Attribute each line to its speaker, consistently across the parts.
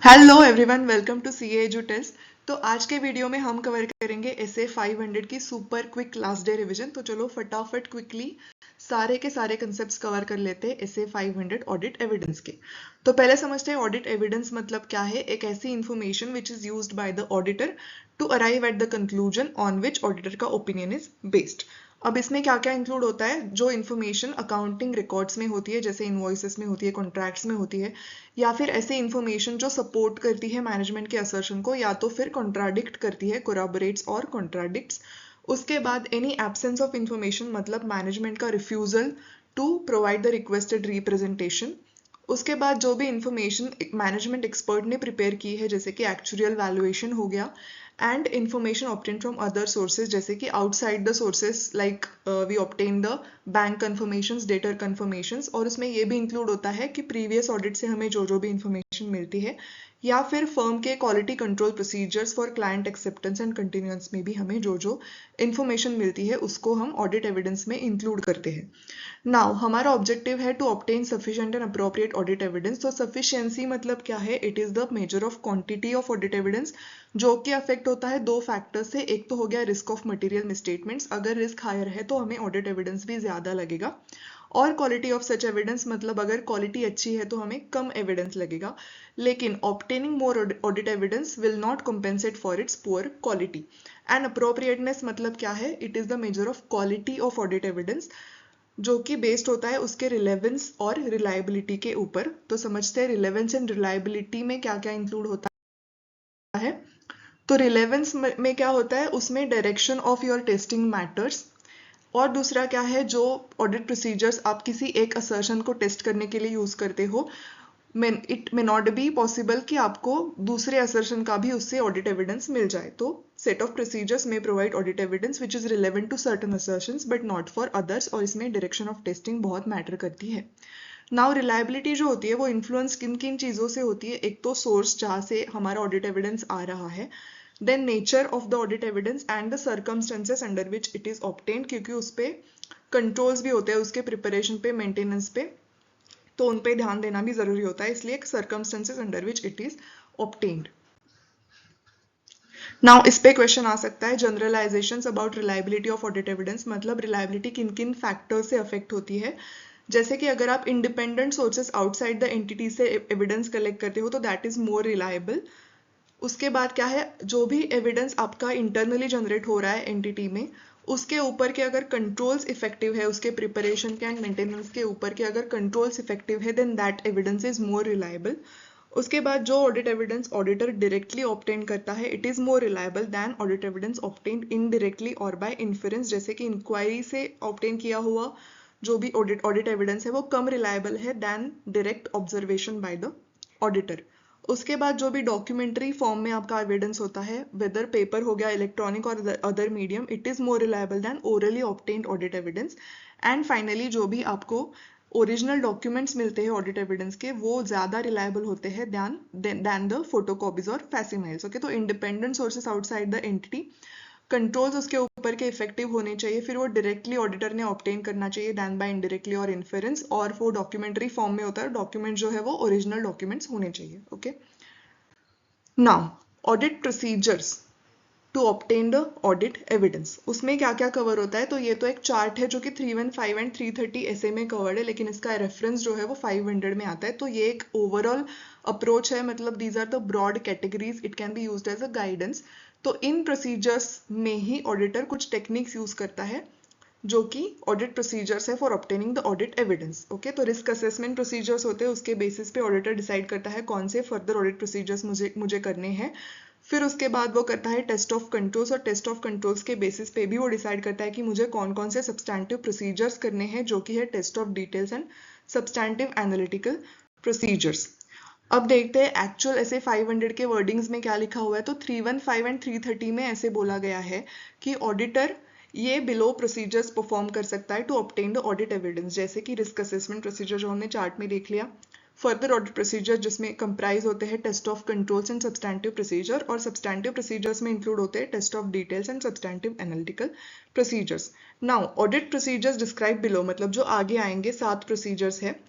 Speaker 1: Hello everyone, welcome to C Edu Test. तो आज के वीडियो में हम कवर करेंगे एसए 500 की super quick last day revision. तो चलो फटाफट क्विकली सारे के सारे कंसेप्ट्स कवर कर लेते हैं एसए 500 ऑडिट एविडेंस के। तो पहले समझते हैं ऑडिट एविडेंस मतलब क्या है। एक ऐसी information which is used by the auditor to arrive at the conclusion on which auditor का ओपिनियन इज बेस्ड। अब इसमें क्या क्या इंक्लूड होता है? जो इन्फॉर्मेशन अकाउंटिंग रिकॉर्ड्स में होती है, जैसे इनवॉइसेस में होती है, कॉन्ट्रैक्ट्स में होती है, या फिर ऐसी इन्फॉर्मेशन जो सपोर्ट करती है मैनेजमेंट के असर्शन को या तो फिर कॉन्ट्राडिक्ट करती है, कोराबोरेट्स और कॉन्ट्राडिक्ट्स। उसके बाद एनी एब्सेंस ऑफ इन्फॉर्मेशन मतलब मैनेजमेंट का refusal to provide the requested representation. उसके बाद जो भी इंफॉर्मेशन मैनेजमेंट एक्सपर्ट ने प्रिपेयर की है, जैसे कि एक्चुअल वैल्यूएशन हो गया, and information obtain from other sources, जैसे कि outside the sources like we obtain the bank confirmations, debtor confirmations. और उसमें ये भी इंक्लूड होता है कि प्रीवियस ऑडिट से हमें जो जो भी इंफॉर्मेशन मिलती है, या फिर फर्म के quality control procedures for client acceptance and continuance में भी हमें जो जो इंफॉर्मेशन मिलती है उसको हम ऑडिट एविडेंस में इंक्लूड करते हैं। नाउ हमारा ऑब्जेक्टिव है to obtain sufficient and appropriate audit evidence. तो सफिशिएंसी मतलब क्या है? It is the measure of quantity of audit evidence, जो कि अफेक्ट होता है दो फैक्टर से। एक तो हो गया रिस्क ऑफ मटेरियल मिसस्टेटमेंट्स, अगर रिस्क हायर है तो हमें ऑडिट एविडेंस भी ज्यादा लगेगा। और क्वालिटी ऑफ सच एविडेंस मतलब अगर क्वालिटी अच्छी है तो हमें कम एविडेंस लगेगा। लेकिन obtaining more audit evidence will not compensate for its poor quality. And appropriateness मतलब क्या है? It is the measure of quality of audit evidence, जो कि बेस्ड होता है उसके रिलेवेंस और रिलायबिलिटी के ऊपर। तो समझते हैं रिलेवेंस एंड रिलायबिलिटी में क्या क्या इंक्लूड होता है। तो रिलेवेंस में क्या होता है? उसमें direction of your testing matters. और दूसरा क्या है? जो ऑडिट प्रोसीजर्स आप किसी एक असर्शन को टेस्ट करने के लिए यूज करते हो, it may not be possible कि आपको दूसरे असर्शन का भी उससे ऑडिट एविडेंस मिल जाए। तो सेट ऑफ प्रोसीजर्स में provide audit evidence which is relevant to certain assertions but not for others. और इसमें डायरेक्शन ऑफ टेस्टिंग बहुत मैटर करती है। नाउ रिलायबिलिटी जो होती है वो इन्फ्लुएंस किन किन चीज़ों से होती है? एक तो सोर्स जहाँ से हमारा ऑडिट एविडेंस आ रहा है, then nature of the audit evidence and the circumstances under which it is obtained, क्योंकि उस पर कंट्रोल्स भी होते हैं उसके प्रिपरेशन पे, मेंटेनेंस पे, तो उन पे ध्यान देना भी जरूरी होता है। इसलिए circumstances under which it is obtained. Now इस पे क्वेश्चन आ सकता है generalisations about reliability of audit evidence, मतलब रिलायबिलिटी किन किन फैक्टर्स से अफेक्ट होती है। जैसे कि अगर आप independent sources outside the entity से एविडेंस कलेक्ट करते हो तो दैट इज मोर रिलायबल। उसके बाद क्या है? जो भी एविडेंस आपका इंटरनली जनरेट हो रहा है एंटिटी में, उसके ऊपर के अगर कंट्रोल्स इफेक्टिव है, उसके प्रिपरेशन के एंड मेंटेनेंस के ऊपर के अगर कंट्रोल्स इफेक्टिव है, then that evidence is more reliable. उसके बाद जो audit evidence auditor directly obtain करता है, it is more reliable than audit evidence obtained indirectly और बाय इन्फरेंस। जैसे कि इंक्वायरी से ऑब्टेन किया हुआ जो भी ऑडिट एविडेंस है वो कम रिलायबल है than direct observation by the auditor. उसके बाद जो भी डॉक्यूमेंट्री फॉर्म में आपका एविडेंस होता है, वेदर पेपर हो गया, इलेक्ट्रॉनिक और other medium, it is more reliable than orally obtained audit evidence. And finally जो भी आपको ओरिजिनल डॉक्यूमेंट्स मिलते हैं ऑडिट एविडेंस के, वो ज्यादा रिलायबल होते हैं दैन द फोटोकॉपीज और फैसिमाइल्स। ओके, तो independent sources outside the entity, controls उसके ऊपर के इफेक्टिव होने चाहिए, फिर वो डायरेक्टली ऑडिटर ने ऑब्टेन करना चाहिए दैन बाय इनडायरेक्टली और इन्फेरेंस, और वो डॉक्यूमेंट्री फॉर्म में होता है। डॉक्यूमेंट जो है वो ओरिजिनल डॉक्यूमेंट्स होने चाहिए। Okay, now audit procedures to obtain the audit evidence, उसमें क्या क्या कवर होता है? तो ये तो एक चार्ट है जो कि 315 एंड 330 ऐसे में कवर्ड है, लेकिन इसका रेफरेंस जो है वो 500 में आता है। तो ये एक ओवरऑल अप्रोच है, मतलब these are the broad categories, it can be used as a guidance. तो इन प्रोसीजर्स में ही ऑडिटर कुछ टेक्निक्स यूज करता है जो कि ऑडिट प्रोसीजर्स है for obtaining the audit evidence. Okay, तो रिस्क असेसमेंट प्रोसीजर्स होते हैं, उसके बेसिस पे ऑडिटर डिसाइड करता है कौन से फर्दर ऑडिट प्रोसीजर्स मुझे करने हैं। फिर उसके बाद वो करता है टेस्ट ऑफ कंट्रोल्स, और टेस्ट ऑफ कंट्रोल्स के बेसिस पे भी वो डिसाइड करता है कि मुझे कौन कौन से सब्सटैंटिव प्रोसीजर्स करने हैं, जो कि है test of details and substantive analytical procedures. अब देखते हैं एक्चुअल ऐसे 500 के वर्डिंग्स में क्या लिखा हुआ है। तो 315 एंड 330 में ऐसे बोला गया है कि ऑडिटर ये बिलो प्रोसीजर्स परफॉर्म कर सकता है to obtain the audit evidence, जैसे कि रिस्क असेसमेंट प्रोसीजर जो हमने चार्ट में देख लिया, फर्दर ऑडिट प्रोसीजर जिसमें कंप्राइज होते हैं test of controls and substantive procedure, और सब्सटैंटिव प्रोसीजर्स में इंक्लूड होते हैं test of details and substantive analytical procedures. Now audit procedures describe below, मतलब जो आगे आएंगे 7 प्रोसीजर्स है,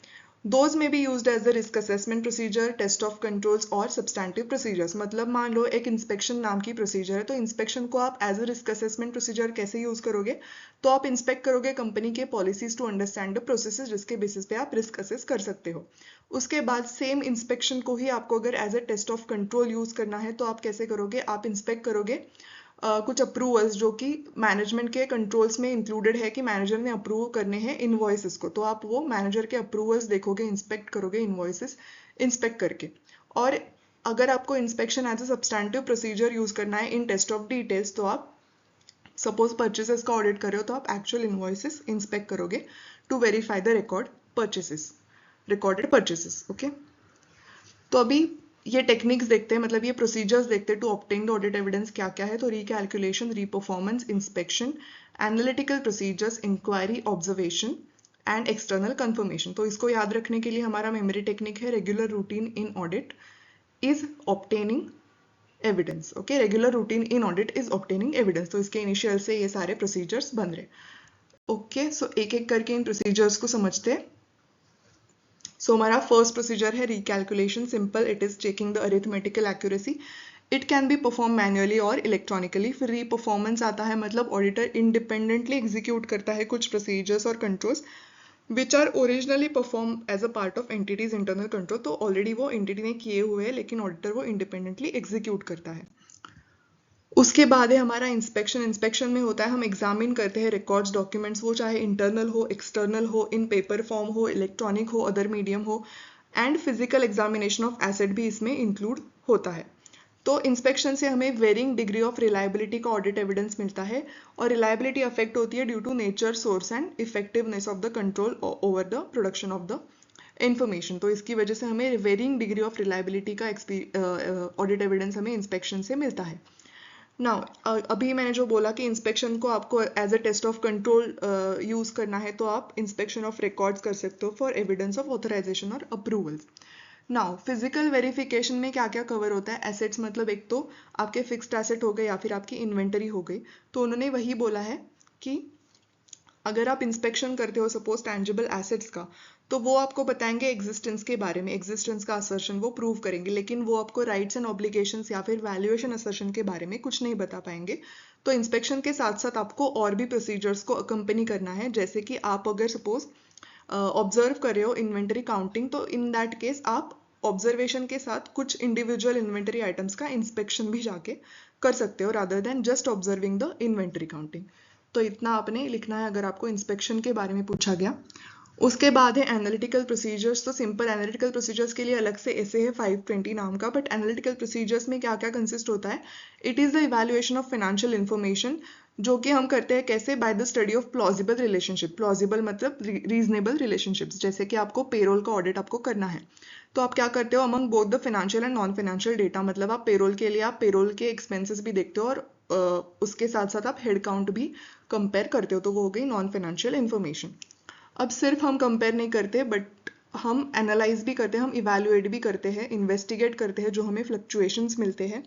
Speaker 1: those may be used as a risk assessment procedure, test of controls और सब्सटैंटिव प्रोसीजर्स। मतलब मान लो एक इंस्पेक्शन नाम की प्रोसीजर है, तो इंस्पेक्शन को आप as a risk assessment procedure कैसे यूज करोगे? तो आप इंस्पेक्ट करोगे कंपनी के policies to understand the processes, जिसके बेसिस पे आप रिस्क असेस कर सकते हो। उसके बाद सेम इंस्पेक्शन को ही आपको अगर as a test of control use करना है तो आप कैसे करोगे? आप इंस्पेक्ट करोगे कुछ अप्रूवल्स जो कि मैनेजमेंट के कंट्रोल्स में इंक्लूडेड है कि मैनेजर ने अप्रूव करने हैं इनवॉइसेस को, तो आप वो मैनेजर के अप्रूवल्स देखोगे, इंस्पेक्ट करोगे इनवॉइसेस इंस्पेक्ट करके। और अगर आपको inspection as a substantive procedure use करना है इन टेस्ट ऑफ डिटेल्स, तो आप सपोज परचेसेस का ऑडिट कर रहे हो तो आप एक्चुअल इनवॉइसेस इंस्पेक्ट करोगे to verify the recorded purchases. Okay, तो अभी ये टेक्निक्स देखते हैं, मतलब ये प्रोसीजर्स देखते हैं to obtain the audit evidence क्या क्या है। तो recalculation, reperformance, inspection, analytical procedures, inquiry, observation and external confirmation. तो इसको याद रखने के लिए हमारा मेमोरी टेक्निक है regular routine in audit is obtaining evidence. Okay, regular routine in audit is obtaining evidence. तो इसके इनिशियल से ये सारे प्रोसीजर्स बन रहे। ओके, सो एक एक करके इन प्रोसीजर्स को समझते हैं। सो हमारा फर्स्ट प्रोसीजर है recalculation. Simple, it is checking the arithmetical accuracy. It can be perform manually और इलेक्ट्रॉनिकली। फिर रीपरफॉर्मेंस आता है, मतलब ऑडिटर इंडिपेंडेंटली एग्जीक्यूट करता है कुछ प्रोसीजर्स और controls which are originally perform as a part of entity's internal control. तो ऑलरेडी वो एंटिटी ने किए हुए हैं, लेकिन ऑडिटर वो इंडिपेंडेंटली एग्जीक्यूट करता है। उसके बाद है हमारा इंस्पेक्शन। इंस्पेक्शन में होता है हम एग्जामिन करते हैं रिकॉर्ड्स, डॉक्यूमेंट्स, वो चाहे इंटरनल हो, एक्सटर्नल हो, इन पेपर फॉर्म हो, इलेक्ट्रॉनिक हो, अदर मीडियम हो, and physical examination of asset भी इसमें इंक्लूड होता है। तो इंस्पेक्शन से हमें वेरिंग डिग्री ऑफ रिलायबिलिटी का ऑडिट एविडेंस मिलता है, और रिलायबिलिटी अफेक्ट होती है due to nature, source and effectiveness of the control over the production of the information. तो इसकी वजह से हमें वेरिंग डिग्री ऑफ रिलायबिलिटी का ऑडिट एविडेंस हमें इंस्पेक्शन से मिलता है। नाउ अभी मैंने जो बोला कि इंस्पेक्शन को आपको as a test of control use करना है, तो आप इंस्पेक्शन ऑफ रिकॉर्ड्स कर सकते हो फॉर एविडेंस ऑफ ऑथराइजेशन और अप्रूवल्स। नाउ फिजिकल वेरिफिकेशन में क्या क्या कवर होता है? एसेट्स, मतलब एक तो आपके फिक्स्ड एसेट हो गए या फिर आपकी इन्वेंटरी हो गई। तो उन्होंने वही बोला है कि अगर आप इंस्पेक्शन करते हो सपोज टैंजिबल एसेट्स का, तो वो आपको बताएंगे एग्जिस्टेंस के बारे में, एग्जिस्टेंस का असर्शन वो प्रूव करेंगे, लेकिन वो आपको राइट्स एंड ऑब्लिगेशंस या फिर वैल्यूएशन असर्शन के बारे में कुछ नहीं बता पाएंगे। तो इंस्पेक्शन के साथ साथ आपको और भी प्रोसीजर्स को अकम्पनी करना है, जैसे कि आप अगर सपोज ऑब्जर्व कर रहे हो इन्वेंटरी काउंटिंग, तो इन दैट केस आप ऑब्जर्वेशन के साथ कुछ इंडिविजुअल इन्वेंटरी आइटम्स का इंस्पेक्शन भी जाके कर सकते हो, rather than just observing the inventory counting. तो इतना आपने लिखना है अगर आपको इंस्पेक्शन के बारे में पूछा गया। उसके बाद है एनालिटिकल प्रोसीजर्स। तो सिंपल एनालिटिकल प्रोसीजर्स के लिए अलग से ऐसे है 520 नाम का, बट एनालिटिकल प्रोसीजर्स में क्या क्या कंसिस्ट होता है? It is the evaluation of financial information, जो कि हम करते हैं कैसे? By the study of plausible relationship. Plausible मतलब रीजनेबल रिलेशनशिप्स। जैसे कि आपको पेरोल का ऑडिट आपको करना है, तो आप क्या करते हो? Among both the financial and non financial data, मतलब आप पेरोल के लिए आप पेरोल के एक्सपेंसेस भी देखते हो और उसके साथ साथ आप हेड काउंट भी कंपेयर करते हो, तो वो हो गई नॉन फाइनेंशियल इन्फॉर्मेशन। अब सिर्फ हम कंपेयर नहीं करते, बट हम एनालाइज भी करते हैं, हम इवैल्यूएट भी करते हैं, इन्वेस्टिगेट करते हैं जो हमें फ्लक्चुएशंस मिलते हैं,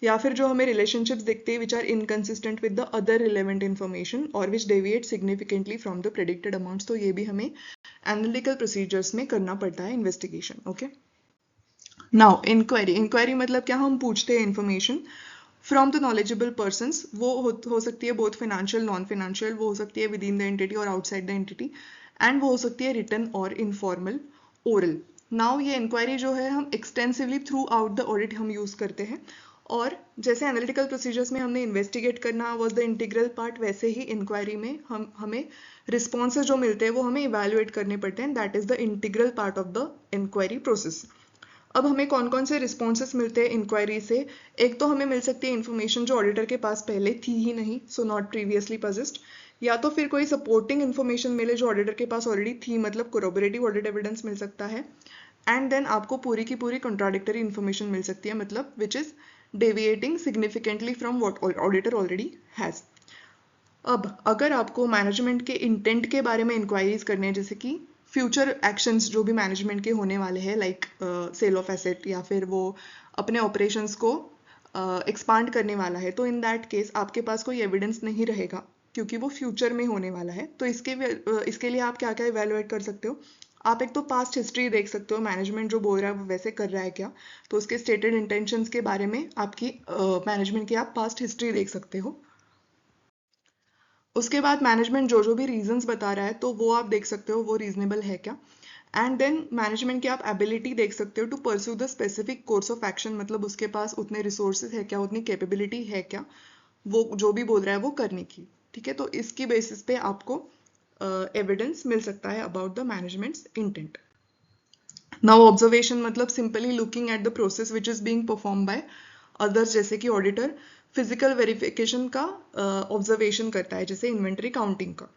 Speaker 1: या फिर जो हमें रिलेशनशिप्स दिखते हैं which are inconsistent with the other relevant information और which deviate significantly from the predicted amounts. तो ये भी हमें एनालिटिकल प्रोसीजर्स में करना पड़ता है, investigation. Okay, now inquiry. Inquiry मतलब क्या? हम पूछते हैं information from the knowledgeable persons. वो हो सकती है बोथ फाइनेंशियल नॉन फाइनेंशियल, वो हो सकती है विद इन द एंटिटी और आउटसाइड द एंटिटी, एंड वो हो सकती है रिटन और इनफॉर्मल, ओरल। नाउ ये इंक्वायरी जो है हम extensively through out the audit हम यूज करते हैं, और जैसे एनालिटिकल प्रोसीजर्स में हमने इन्वेस्टिगेट करना वॉज द इंटीग्रल पार्ट, वैसे ही इंक्वायरी में हमें रिस्पॉन्सेज जो मिलते हैं वो हमें इवैल्यूएट करने पड़ते हैं, that is the integral part of the inquiry process. अब हमें कौन कौन से रिस्पॉन्सेस मिलते हैं इंक्वायरी से? एक तो हमें मिल सकती है इन्फॉर्मेशन जो ऑडिटर के पास पहले थी ही नहीं, सो नॉट प्रीवियसली पजेस्ड, या तो फिर कोई सपोर्टिंग इन्फॉर्मेशन मिले जो ऑडिटर के पास ऑलरेडी थी, मतलब कोरोबोरेटिव ऑडिट एविडेंस मिल सकता है, एंड देन आपको पूरी की पूरी कॉन्ट्राडिक्टरी इन्फॉर्मेशन मिल सकती है, मतलब which is deviating significantly from what auditor already has. अब अगर आपको मैनेजमेंट के इंटेंट के बारे में इंक्वायरीज करने हैं, जैसे कि फ्यूचर एक्शंस जो भी मैनेजमेंट के होने वाले हैं, लाइक सेल ऑफ एसेट, या फिर वो अपने ऑपरेशंस को एक्सपांड करने वाला है, तो इन दैट केस आपके पास कोई एविडेंस नहीं रहेगा क्योंकि वो फ्यूचर में होने वाला है। तो इसके लिए आप क्या क्या इवेलुएट कर सकते हो? आप एक तो पास्ट हिस्ट्री देख सकते हो, मैनेजमेंट जो बोल रहा है वो वैसे कर रहा है क्या, तो उसके स्टेटेड इंटेंशंस के बारे में आपकी मैनेजमेंट की आप पास्ट हिस्ट्री देख सकते हो। उसके बाद मैनेजमेंट जो जो भी रीजंस बता रहा है तो वो आप देख सकते हो वो रीजनेबल है क्या। एंड देन मैनेजमेंट की आप एबिलिटी देख सकते हो to pursue the specific course of action, मतलब उसके पास उतने रिसोर्सेज है क्या, उतनी कैपेबिलिटी है क्या वो जो भी बोल रहा है वो करने की। ठीक है, तो इसकी बेसिस पे आपको एविडेंस मिल सकता है about the management's intent. Now observation मतलब simply looking at the process which is being perform by others, जैसे कि ऑडिटर फिजिकल वेरिफिकेशन का ऑब्जर्वेशन करता है, जैसे इन्वेंटरी काउंटिंग का।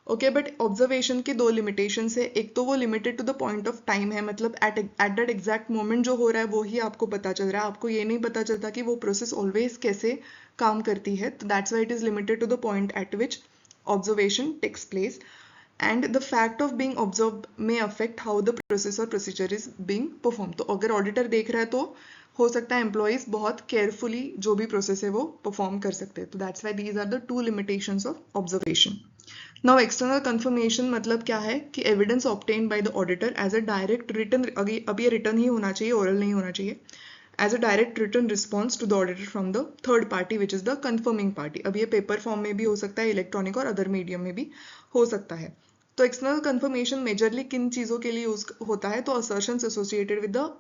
Speaker 1: ओके, बट ऑब्जर्वेशन की दो लिमिटेशन है। एक तो वो limited to the point of time है, मतलब एट दैट एग्जैक्ट मोमेंट जो हो रहा है वो ही आपको पता चल रहा है, आपको ये नहीं पता चलता कि वो प्रोसेस ऑलवेज कैसे काम करती है। तो that's why it is limited to the point at which observation takes place, and the fact of being observed may affect how the process और प्रोसीजर इज बीइंग परफॉर्म। तो अगर ऑडिटर देख रहा है तो हो सकता है एम्प्लॉइज बहुत केयरफुली जो भी प्रोसेस है वो परफॉर्म कर सकते हैं। तो that's why these are the two limitations of observation. Now external confirmation मतलब क्या है कि evidence obtained by the auditor as a direct written, अब ये रिटन ही होना चाहिए, ओरल नहीं होना चाहिए, as a direct written response to the auditor from the third party which is the confirming party. अब ये पेपर फॉर्म में भी हो सकता है, इलेक्ट्रॉनिक और अदर मीडियम में भी हो सकता है। तो एक्सटर्नल कंफर्मेशन मेजरली किन चीज़ों के लिए यूज होता है, तो assertions associated with the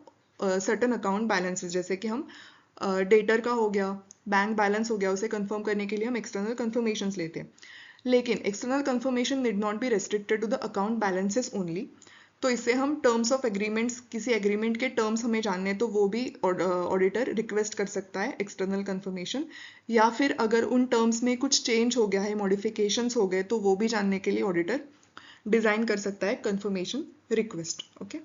Speaker 1: certain account balances, जैसे कि हम डेटर का हो गया, बैंक बैलेंस हो गया, उसे कंफर्म करने के लिए हम एक्सटर्नल कंफर्मेशंस लेते हैं। लेकिन external confirmation need not be restricted to the account balances only. तो इससे हम टर्म्स ऑफ एग्रीमेंट्स, किसी एग्रीमेंट के टर्म्स हमें जानने हैं तो वो भी ऑडिटर रिक्वेस्ट कर सकता है एक्सटर्नल कंफर्मेशन, या फिर अगर उन टर्म्स में कुछ चेंज हो गया है, मॉडिफिकेशंस हो गए, तो वो भी जानने के लिए ऑडिटर डिजाइन कर सकता है confirmation request. Okay,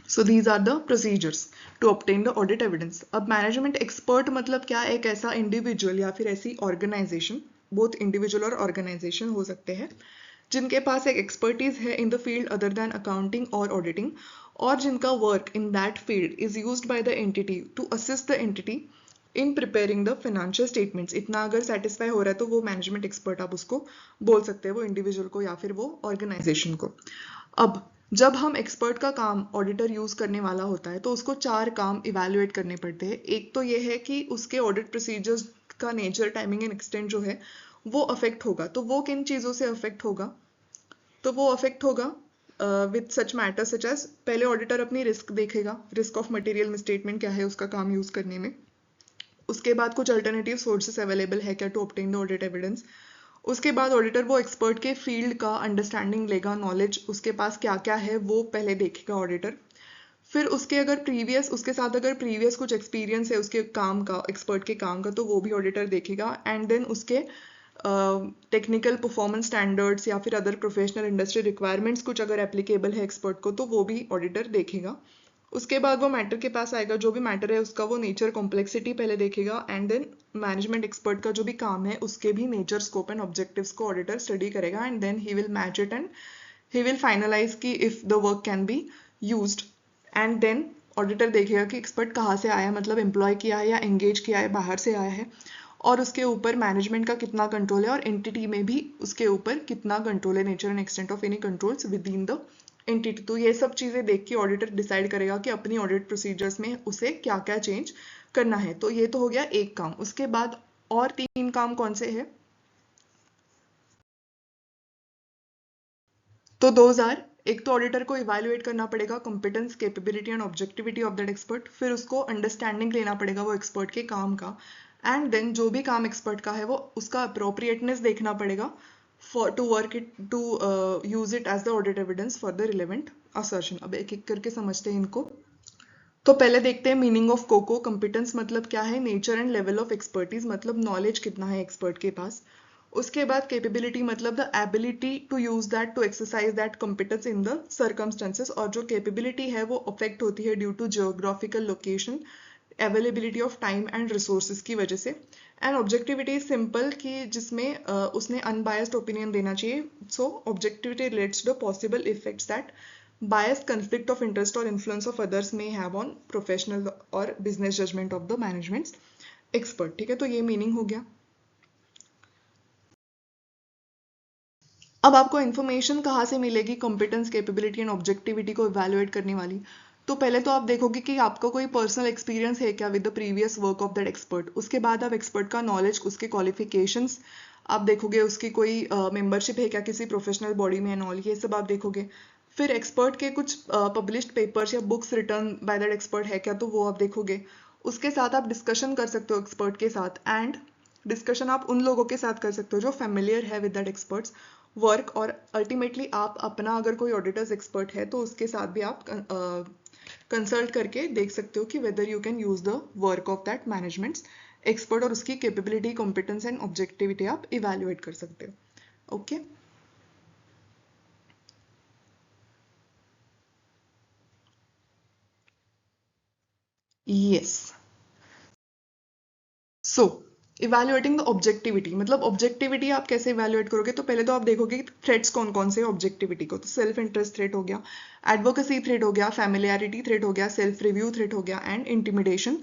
Speaker 1: so these are the procedures to obtain the audit evidence. अब मैनेजमेंट एक्सपर्ट मतलब क्या, एक ऐसा इंडिविजुअल या फिर ऐसी ऑर्गेनाइजेशन, बोथ इंडिविजुअल और ऑर्गेनाइजेशन हो सकते हैं, जिनके पास एक एक्सपर्टीज है in the field other than accounting और ऑडिटिंग, और जिनका work in that field is used by the entity to assist the entity in preparing the financial statements. इतना अगर सेटिस्फाई हो रहा है तो वो मैनेजमेंट एक्सपर्ट आप उसको बोल सकते हैं, वो इंडिविजुअल को या फिर वो ऑर्गेनाइजेशन को। अब जब हम एक्सपर्ट का काम ऑडिटर यूज करने वाला होता है तो उसको 4 काम इवेल्युएट करने पड़ते हैं। एक तो ये है कि उसके ऑडिट प्रोसीजर्स का नेचर, टाइमिंग एंड एक्सटेंट जो है वो अफेक्ट होगा। तो वो किन चीज़ों से अफेक्ट होगा, तो वो अफेक्ट होगा with such matter such as, पहले ऑडिटर अपनी रिस्क देखेगा, रिस्क ऑफ मटेरियल मिसस्टेटमेंट क्या है उसका काम यूज करने में। उसके बाद कुछ अल्टरनेटिव सोर्सेस अवेलेबल है क्या to obtain the audit evidence. उसके बाद ऑडिटर वो एक्सपर्ट के फील्ड का अंडरस्टैंडिंग लेगा, नॉलेज उसके पास क्या क्या है वो पहले देखेगा ऑडिटर। फिर उसके अगर प्रीवियस, उसके साथ अगर प्रीवियस कुछ एक्सपीरियंस है उसके काम का, एक्सपर्ट के काम का, तो वो भी ऑडिटर देखेगा। एंड देन उसके टेक्निकल परफॉर्मेंस स्टैंडर्ड्स या फिर अदर प्रोफेशनल इंडस्ट्री रिक्वायरमेंट्स कुछ अगर एप्लीकेबल है एक्सपर्ट को, तो वो भी ऑडिटर देखेगा। उसके बाद वो मैटर के पास आएगा, जो भी मैटर है उसका वो नेचर, कॉम्प्लेक्सिटी पहले देखेगा। एंड देन मैनेजमेंट एक्सपर्ट का जो भी काम है उसके भी नेचर, स्कोप एंड ऑब्जेक्टिव्स को ऑडिटर स्टडी करेगा। And then he will match it and he will finalise कि if the work can be used. And then auditor देखेगा कि एक्सपर्ट कहाँ से आया है, मतलब एम्प्लॉय किया है या एंगेज किया है, बाहर से आया है, और उसके ऊपर मैनेजमेंट का कितना कंट्रोल है, और एंटिटी में भी उसके ऊपर कितना कंट्रोल है, nature and extent of any controls with in the entity. तो ये सब चीज़ें देख के ऑडिटर डिसाइड करेगा कि अपनी ऑडिट प्रोसीजर्स में उसे क्या क्या चेंज करना है। तो ये तो हो गया एक काम। उसके बाद और 3 काम कौन से है, तो दोज आर, एक तो ऑडिटर को इवेल्युएट करना पड़ेगा competence, capability and objectivity of that expert. फिर उसको अंडरस्टैंडिंग लेना पड़ेगा वो एक्सपर्ट के काम का। एंड देन जो भी काम एक्सपर्ट का है वो उसका अप्रोप्रिएटनेस देखना पड़ेगा for to work it, to use it as the audit evidence for the relevant assertion. अब एक एक करके समझते हैं इनको। तो पहले देखते हैं मीनिंग ऑफ कोको। कंपिटेंस मतलब क्या है, nature and level of expertise, मतलब नॉलेज कितना है एक्सपर्ट के पास। उसके बाद कैपेबिलिटी मतलब the ability to use that, to exercise that competence in the circumstances, और जो कैपेबिलिटी है वो अफेक्ट होती है due to geographical location, availability of time and resources की वजह से। एंड ऑब्जेक्टिविटी सिंपल कि जिसमें उसने अनबायस्ड ओपिनियन देना चाहिए। So objectivity relates to the possible effects that bias, conflict of interest or influence of others may have on professional or business judgment of the management's expert। ठीक है, तो ये meaning हो गया। अब आपको इन्फॉर्मेशन कहाँ से मिलेगी कॉम्पिटेंस, कैपेबिलिटी एंड ऑब्जेक्टिविटी को इवैल्यूएट करने वाली? तो पहले तो आप देखोगे कि आपका कोई पर्सनल एक्सपीरियंस है क्या with the previous work of that expert. उसके बाद आप एक्सपर्ट का नॉलेज, उसके क्वालिफिकेशंस आप देखोगे, उसकी कोई मेंबरशिप है क्या किसी प्रोफेशनल बॉडी में एंड ऑल, ये सब आप देखोगे। फिर एक्सपर्ट के कुछ पब्लिश्ड पेपर्स या books return by that expert है क्या, तो वो आप देखोगे। उसके साथ आप डिस्कशन कर सकते हो एक्सपर्ट के साथ, एंड डिस्कशन आप उन लोगों के साथ कर सकते हो जो फेमिलियर है विद दैट एक्सपर्ट्स वर्क। और अल्टीमेटली आप अपना अगर कोई ऑडिटर्स एक्सपर्ट है तो उसके साथ भी आप कंसल्ट करके देख सकते हो कि whether you can use the work of that management expert, और उसकी कैपेबिलिटी, कॉम्पिटेंस एंड ऑब्जेक्टिविटी आप इवेल्युएट कर सकते हो। Okay, yes. So evaluating the objectivity, मतलब ऑब्जेक्टिविटी आप कैसे इवेल्युएट करोगे? तो पहले तो आप देखोगे थ्रेट्स कौन कौन से ऑब्जेक्टिविटी को। तो सेल्फ इंटरेस्ट थ्रेट हो गया, एडवोकेसी थ्रेट हो गया, फैमिलियरिटी थ्रेट हो गया, सेल्फ रिव्यू थ्रेट हो गया, एंड इंटिमिडेशन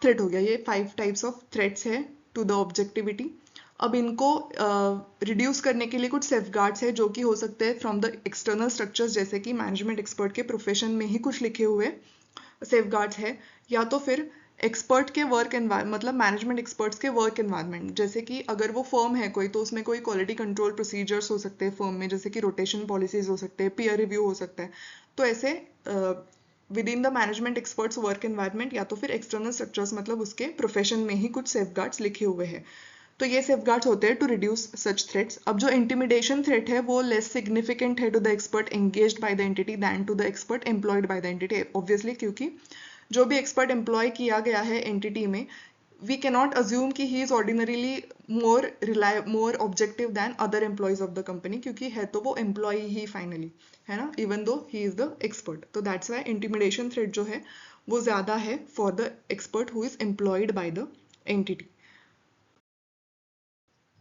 Speaker 1: थ्रेट हो गया। ये 5 टाइप्स ऑफ थ्रेट्स है टू द ऑब्जेक्टिविटी। अब इनको रिड्यूस करने के लिए कुछ सेफगार्ड्स है जो कि हो सकते हैं फ्रॉम द एक्सटर्नल स्ट्रक्चर्स, जैसे कि मैनेजमेंट एक्सपर्ट के प्रोफेशन में ही कुछ लिखे हुए सेफगार्ड्स है, या तो फिर एक्सपर्ट के वर्क एनवायरमेंट, मतलब मैनेजमेंट एक्सपर्ट्स के वर्क एनवायरमेंट। जैसे कि अगर वो फर्म है कोई, तो उसमें कोई क्वालिटी कंट्रोल प्रोसीजर्स हो सकते हैं फर्म में, जैसे कि रोटेशन पॉलिसीज हो सकते हैं, पीयर रिव्यू हो सकता है। तो ऐसे with in the management experts work environment, या तो फिर एक्सटर्नल स्ट्रक्चर्स, मतलब उसके प्रोफेशन में ही कुछ सेफगार्ड्स लिखे हुए हैं। तो ये सेफगार्ड्स होते हैं टू रिड्यूस सच थ्रेट्स। अब जो इंटिमिडेशन थ्रेट है वो लेस सिग्निफिकेंट है to the expert engaged by the entity than to the expert employed by the entity. Obviously, क्योंकि जो भी एक्सपर्ट एम्प्लॉय किया गया है एंटिटी में, वी कैनॉट अज्यूम कि he is ordinarily more objective than other employees of the company, क्योंकि है तो वो एम्प्लॉय ही फाइनली, है ना, even though he is the expert. तो दैट्स वाई इंटिमिडेशन थ्रेट जो है वो ज्यादा है for the expert who is employed by the entity.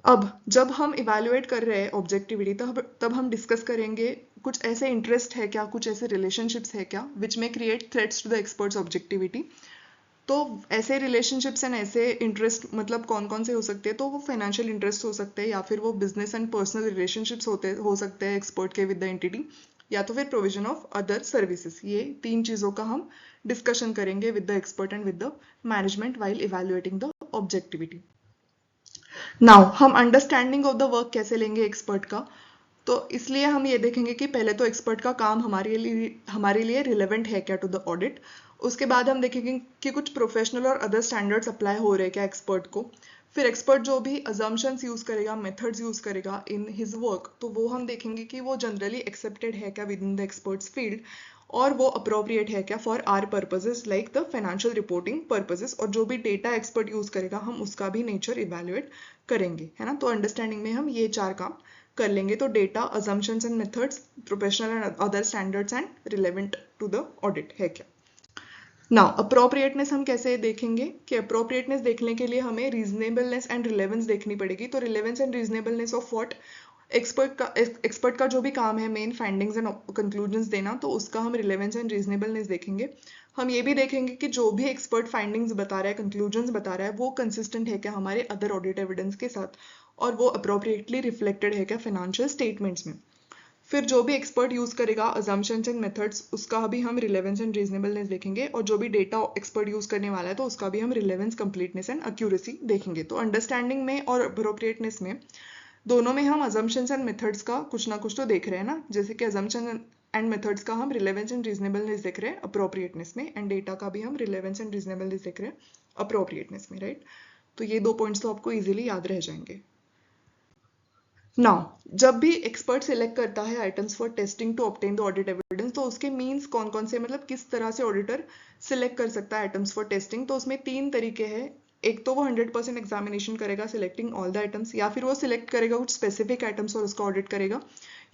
Speaker 1: अब जब हम इवेल्युएट कर रहे हैं ऑब्जेक्टिविटी, तब हम डिस्कस करेंगे कुछ ऐसे इंटरेस्ट है क्या, कुछ ऐसे रिलेशनशिप्स है क्या which may create threats to the expert's objectivity. तो ऐसे रिलेशनशिप्स एंड ऐसे इंटरेस्ट मतलब कौन कौन से हो सकते हैं? तो वो फाइनेंशियल इंटरेस्ट हो सकते हैं, या फिर वो बिजनेस एंड पर्सनल रिलेशनशिप्स हो सकते हैं एक्सपर्ट के विद द एंटिटी, या तो फिर प्रोविजन ऑफ अदर सर्विसेज। ये 3 चीजों का हम डिस्कशन करेंगे with the expert and with the management while evaluating the objectivity. Now हम अंडरस्टैंडिंग ऑफ द वर्क कैसे लेंगे एक्सपर्ट का? तो इसलिए हम ये देखेंगे कि पहले तो एक्सपर्ट का काम हमारे लिए रिलेवेंट है क्या टू द ऑडिट। उसके बाद हम देखेंगे कि कुछ प्रोफेशनल और अदर स्टैंडर्ड्स अप्लाई हो रहे हैं क्या एक्सपर्ट को। फिर एक्सपर्ट जो भी अजम्पशंस यूज करेगा, मेथड्स यूज करेगा इन हिज वर्क, तो वो हम देखेंगे कि वो जनरली एक्सेप्टेड है क्या within the expert's field, और वो अप्रोप्रिएट है क्या for our purposes like the financial reporting purposes. और जो भी डेटा एक्सपर्ट यूज करेगा हम उसका भी नेचर इवेल्युएट करेंगे, है ना। तो अंडरस्टैंडिंग में हम ये 4 काम कर लेंगे। तो data, assumptions and methods, professional and other standards, and relevant to the audit है क्या। नाउ अप्रोप्रिएटनेस हम कैसे देखेंगे? कि अप्रोप्रिएटनेस देखने के लिए हमें रीजनेबलनेस एंड रिलेवेंस देखनी पड़ेगी। तो relevance and reasonableness of what, expert का जो भी काम है मेन फाइंडिंग्स एंड कंक्लूजन्स देना, तो उसका हम रिलेवेंस एंड रीजनेबलनेस देखेंगे। हम ये भी देखेंगे कि जो भी एक्सपर्ट फाइंडिंग्स बता रहा है, कंक्लूजन्स बता रहा है, वो कंसिस्टेंट है क्या हमारे अदर ऑडिट एविडेंस के साथ, और वो अप्रोप्रिएटली रिफ्लेक्टेड है क्या फाइनेंशियल स्टेटमेंट्स में। फिर जो भी एक्सपर्ट यूज करेगा अजम्पशंस एंड मेथड्स, उसका भी हम रिलेवेंस एंड रीजनेबलनेस देखेंगे। और जो भी डेटा एक्सपर्ट यूज करने वाला है तो उसका भी हम रिलेवेंस, कंप्लीटनेस एंड एक्यूरेसी देखेंगे। तो अंडरस्टैंडिंग में और अप्रोप्रिएटनेस में, दोनों में हम अजम्पशंस एंड मेथड्स का कुछ ना कुछ तो देख रहे हैं ना। जैसे कि अजम्पशन एंड मेथड्स का हम रिलेवेंस एंड रीजनेबलनेस देख रहे हैं अप्रोप्रिएटनेस में, एंड डेटा का भी हम रिलेवेंस एंड रीजनेबलनेस देख रहे हैं अप्रोप्रिएटनेस में, राइट। तो ये 2 पॉइंट्स तो आपको इजीली याद रह जाएंगे। नाउ जब भी एक्सपर्ट सिलेक्ट करता है items for testing to obtain the audit evidence, तो उसके मीन्स कौन कौन से, मतलब किस तरह से ऑडिटर सिलेक्ट कर सकता है आइटम्स फॉर टेस्टिंग। तो उसमें 3 तरीके हैं। एक तो वो 100% एग्जामिनेशन करेगा सिलेक्टिंग ऑल द आइटम्स, या फिर वो सिलेक्ट करेगा कुछ स्पेसिफिक आइटम्स और उसका ऑडिट करेगा,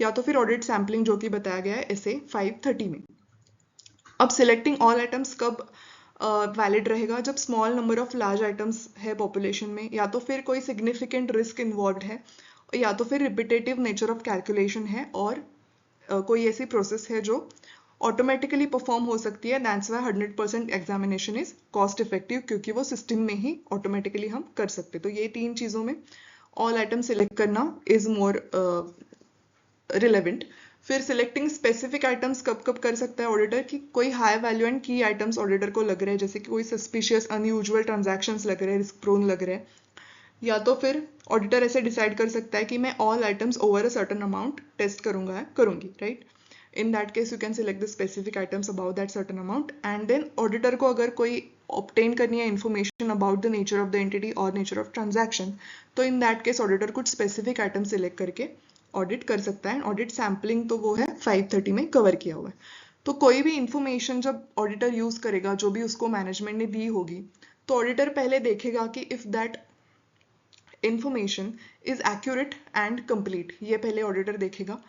Speaker 1: या तो फिर ऑडिट सैम्पलिंग जो कि बताया गया है SA 530 में। अब सिलेक्टिंग ऑल आइटम्स कब वैलिड रहेगा? जब small number of large items है पॉपुलेशन में, या तो फिर कोई सिग्निफिकेंट रिस्क इन्वॉल्व है, या तो फिर रिपीटेटिव नेचर ऑफ कैलकुलेशन है, और कोई ऐसी प्रोसेस है जो ऑटोमेटिकली परफॉर्म हो सकती है। That's why 100% examination is cost effective, क्योंकि वो सिस्टम में ही ऑटोमेटिकली हम कर सकते। तो ये 3 चीजों में ऑल आइटम सिलेक्ट करना इज मोर रिलेवेंट। फिर सिलेक्टिंग स्पेसिफिक आइटम्स कब कब कर सकता है ऑडिटर, कि कोई हाई वैल्यू एंड की आइटम्स ऑडिटर को लग रहे हैं, जैसे कि कोई सस्पिशियस अनयूजुअल ट्रांजैक्शंस लग रहे हैं, रिस्क प्रोन लग रहे हैं, या तो फिर ऑडिटर ऐसे डिसाइड कर सकता है कि मैं all items over a certain amount test करूंगा करूंगी, right. In that case you can select the specific items about that certain amount, and then auditor को अगर कोई ऑब्टेन करनी है information about the nature of the entity और nature of transaction, तो in that case auditor कुछ specific item select करके audit कर सकता है। ऑडिट सैम्पलिंग तो वो है 530 में कवर किया हुआ है। तो कोई भी इंफॉर्मेशन जब ऑडिटर यूज करेगा, जो भी उसको मैनेजमेंट ने दी होगी, तो ऑडिटर पहले देखेगा कि if that information is accurate and complete, ये पहले ऑडिटर देखेगा।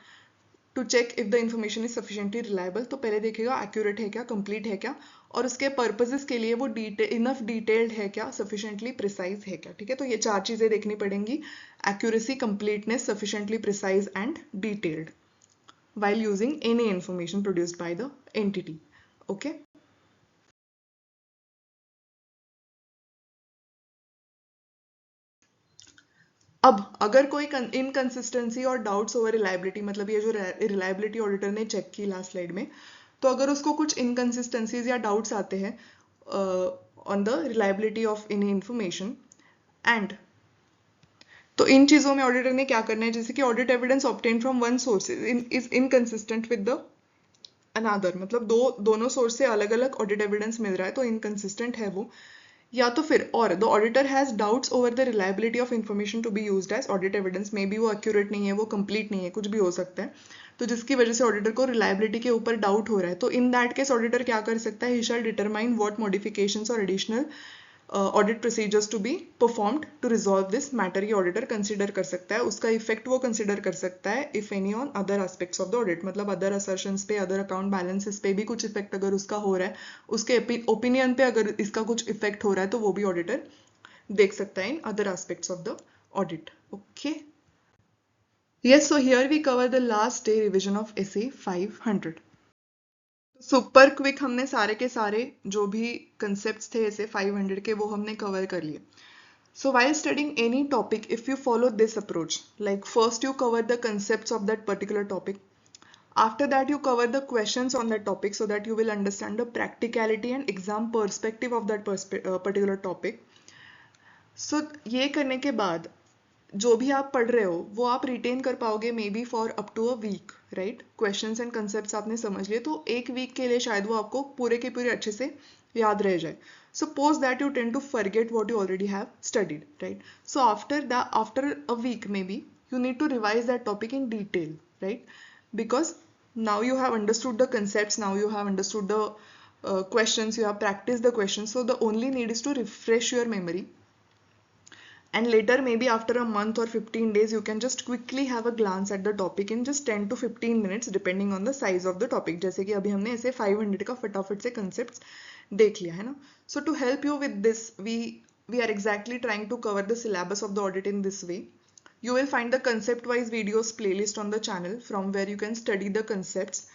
Speaker 1: To check if the information is sufficiently reliable, तो पहले देखेगा एक्यूरेट है क्या, कंप्लीट है क्या, और उसके पर्पसेस के लिए वो इनफ डिटेल्ड है क्या, सफिशिएंटली प्रिसाइज है क्या, ठीक है। तो ये 4 चीजें देखनी पड़ेंगी: accuracy, completeness, sufficiently precise and detailed, while using any information produced by the entity. Okay. अब अगर कोई इनकंसिस्टेंसी और डाउट्स ओवर रिलायबिलिटी, मतलब ये जो रिलायबिलिटी ऑडिटर ने चेक की लास्ट स्लाइड में, तो अगर उसको कुछ इनकंसिस्टेंसीज या डाउट्स आते हैं on the reliability of any information, and तो इन चीजों में ऑडिटर ने क्या करना है, जैसे कि audit evidence obtain from one source is inconsistent with the another, मतलब दोनों सोर्स से अलग अलग ऑडिट एविडेंस मिल रहा है, तो इनकंसिस्टेंट है वो। या तो फिर और the auditor has doubts over the reliability of information to be used as audit evidence, maybe वो एक्यूरेट नहीं है, वो कंप्लीट नहीं है, कुछ भी हो सकता है, तो जिसकी वजह से ऑडिटर को रिलायबिलिटी के ऊपर डाउट हो रहा है। तो इन दैट केस ऑडिटर क्या कर सकता है, he shall determine what modifications और additional audit procedures to be performed to resolve this matter, ये ऑडिटर कंसिडर कर सकता है, उसका इफेक्ट वो कंसिडर कर सकता है if any on other aspects of the audit, मतलब अदर असर्शंस पे, अदर अकाउंट बैलेंसेस पे भी कुछ इफेक्ट अगर उसका हो रहा है, उसके ओपिनियन पे अगर इसका कुछ इफेक्ट हो रहा है, तो वो भी ऑडिटर देख सकता है in other aspects of the audit. Okay, yes, so here we cover the last day revision of SA 500. Super quick हमने सारे के सारे जो भी कंसेप्ट्स थे ऐसे 500 के, वो हमने कवर कर लिए। So while studying any topic, if you follow this approach, like first you cover the concepts of that particular topic, after that you cover the questions on that topic so that you will understand the practicality and exam perspective of that particular topic. So ये करने के बाद जो भी आप पढ़ रहे हो वो आप रिटेन कर पाओगे maybe for up to a week, right. Questions and concepts आपने समझ लिए, तो एक वीक के लिए शायद वो आपको पूरे के पूरे अच्छे से याद रह जाए। Suppose that you tend to forget what you already have studied, right? So after a week maybe you need to revise that topic in detail, right? Because now you have understood the concepts, now you have understood the questions, you have practiced the questions, so the only need is to refresh your memory, and later maybe after a month or 15 days you can just quickly have a glance at the topic in just 10 to 15 minutes depending on the size of the topic, जैसे कि अभी हमने ऐसे 500 का फटाफट से concepts देख लिया है ना। So to help you with this, we are exactly trying to cover the syllabus of the audit in this way. You will find the concept wise videos playlist on the channel from where you can study the concepts.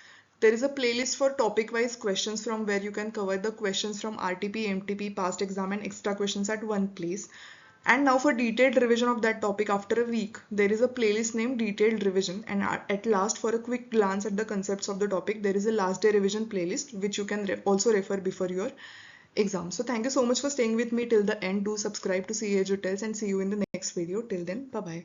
Speaker 1: There is a playlist for topic wise questions from where you can cover the questions from RTP, MTP, past exam and extra questions at one place. And now for detailed revision of that topic after a week, there is a playlist named Detailed Revision, and at last for a quick glance at the concepts of the topic, there is a last day revision playlist which you can also refer before your exam. So thank you so much for staying with me till the end. Do subscribe to CA Edu Tells and see you in the next video. Till then, bye bye.